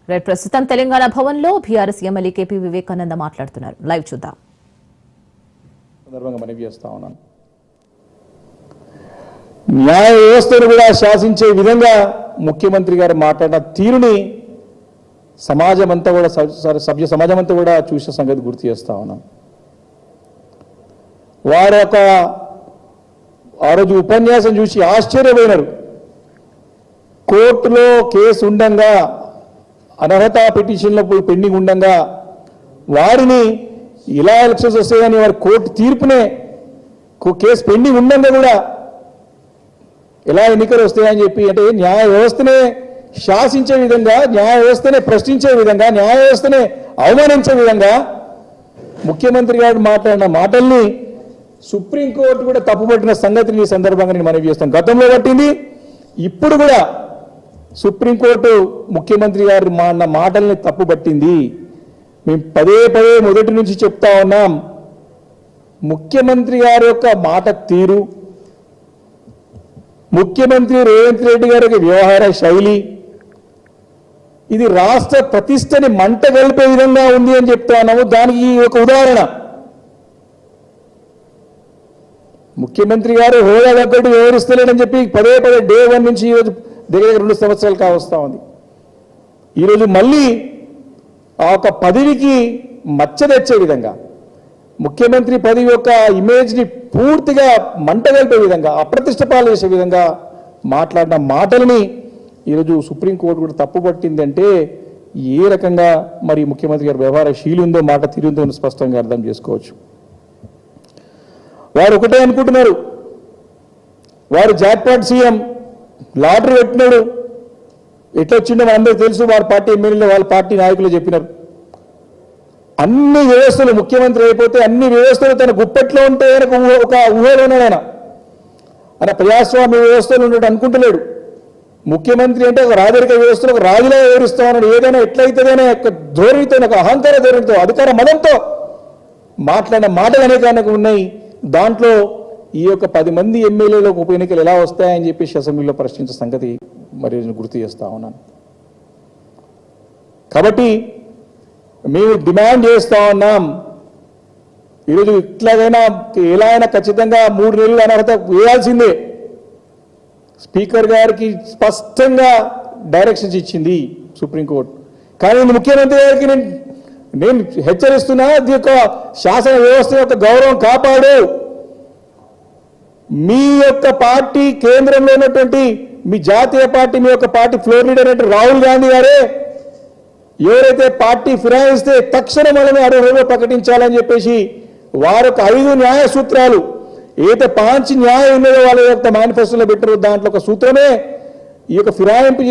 Right, ప్రస్తుతం తెలంగాణ భవన్లో BRS MLA KP Vivekananda మాట్లాడుతున్నారు. లైవ్ చూద్దాం. సందర్భంగా మనవి చేస్తా ఉన్నాను. న్యాయ వ్యవస్థను కూడా శాసించే విధంగా ముఖ్యమంత్రి గారు మాట్లాడిన తీరుని సమాజం అంతా కూడా సభ్య సమాజం అంతా కూడా చూసిన సంగతి గుర్తు చేస్తా ఉన్నాం. వారు ఆ రోజు ఉపన్యాసం చూసి ఆశ్చర్యపోయినారు. కోర్టులో కేసు ఉండంగా, అనర్హత పిటిషన్ల పెండింగ్ ఉండంగా వారిని ఇలా ఎలక్షన్స్ వస్తాయని వారి కోర్టు తీర్పునే కేసు పెండింగ్ ఉండంగా కూడా ఎలా ఎన్నికలు వస్తాయని చెప్పి, అంటే న్యాయ వ్యవస్థనే శాసించే విధంగా, న్యాయ వ్యవస్థనే ప్రశ్నించే విధంగా, న్యాయ వ్యవస్థనే అవమానించే విధంగా ముఖ్యమంత్రి గారు మాట్లాడిన మాటల్ని సుప్రీంకోర్టు కూడా తప్పుపట్టిన సంగతిని ఈ సందర్భంగా నేను మనవి చేస్తాను. గతంలో పట్టింది, ఇప్పుడు కూడా సుప్రీంకోర్టు ముఖ్యమంత్రి గారు అన్న మాటల్ని తప్పుపట్టింది. మేము పదే పదే మొదటి నుంచి చెప్తా ఉన్నాం, ముఖ్యమంత్రి గారి యొక్క మాట తీరు, ముఖ్యమంత్రి రేవంత్ రెడ్డి గారి వ్యవహార శైలి ఇది రాష్ట్ర ప్రతిష్టని మంట కలిపే విధంగా ఉంది అని చెప్తా ఉన్నాము. దానికి ఒక ఉదాహరణ, ముఖ్యమంత్రి గారు హోదా తగ్గట్టు వ్యవహరిస్తలేడని చెప్పి పదే పదే డే 1 నుంచి ఈరోజు దగ్గర 2 సంవత్సరాలు కావస్తా ఉంది. ఈరోజు మళ్ళీ ఆ ఒక పదవికి మచ్చ తెచ్చే విధంగా, ముఖ్యమంత్రి పదవి యొక్క ఇమేజ్ని పూర్తిగా మంటగలిపే విధంగా, అప్రతిష్ట పాలు చేసే విధంగా మాట్లాడిన మాటలని ఈరోజు సుప్రీంకోర్టు కూడా తప్పుపట్టిందంటే ఏ రకంగా మరి ముఖ్యమంత్రి గారి వ్యవహార శీలి ఉందో, మాట తీరుందో స్పష్టంగా అర్థం చేసుకోవచ్చు. వారు ఒకటే అనుకుంటున్నారు, వారు జాక్పాట్ సీఎం, లాటరీ పెట్టినాడు, ఎట్లా వచ్చిందో అందరూ తెలుసు, వారి పార్టీ ఎమ్మెల్యేలు వాళ్ళ పార్టీ నాయకులు చెప్పినారు. అన్ని వ్యవస్థలు ముఖ్యమంత్రి అయిపోతే అన్ని వ్యవస్థలు తన గుప్పెట్లో ఉంటే ఒక ఊహలో ఉన్నాడు ఆయన ప్రజాస్వామ్య వ్యవస్థలు ఉన్నట్టు అనుకుంటలేడు. ముఖ్యమంత్రి అంటే ఒక రాజరిక వ్యవస్థలో ఒక రాజులా వివరిస్తా ఉన్నాడు. ఏదైనా ఎట్లయితేనే ఒక ధోరణితో, ఒక అహంకార ధోరణితో, అధికార మదంతో మాట్లాడిన మాటలు అనేక ఉన్నాయి. దాంట్లో ఈ యొక్క 10 మంది ఎమ్మెల్యేలకు ఉప ఎన్నికలు ఎలా వస్తాయని చెప్పేసి అసెంబ్లీలో ప్రశ్నించే సంగతి మరి గుర్తు చేస్తా ఉన్నాను. కాబట్టి మేము డిమాండ్ చేస్తా ఉన్నాం, ఈరోజు ఇట్లాగైనా ఎలా అయినా ఖచ్చితంగా 3 నెలలు అనర్హత వేయాల్సిందే. స్పీకర్ గారికి స్పష్టంగా డైరెక్షన్స్ ఇచ్చింది సుప్రీంకోర్టు. కానీ ముఖ్యమంత్రి గారికి నేను హెచ్చరిస్తున్నా, ఇది యొక్క శాసన వ్యవస్థ యొక్క గౌరవం కాపాడు. మీ యొక్క పార్టీ కేంద్రంలో ఉన్నటువంటి మీ జాతీయ పార్టీ, మీ యొక్క పార్టీ ఫ్లోర్ లీడర్ అంటే రాహుల్ గాంధీ గారే ఎవరైతే పార్టీ ఫిరాయిస్తే తక్షణం వాళ్ళని అర్హులుగా ప్రకటించాలని చెప్పేసి వారి యొక్క 5 న్యాయ సూత్రాలు ఏదైతే 5 న్యాయం ఉన్నదో వాళ్ళ యొక్క మేనిఫెస్టోలో పెట్టారో దాంట్లో ఒక సూత్రమే ఈ యొక్క ఫిరాయింపు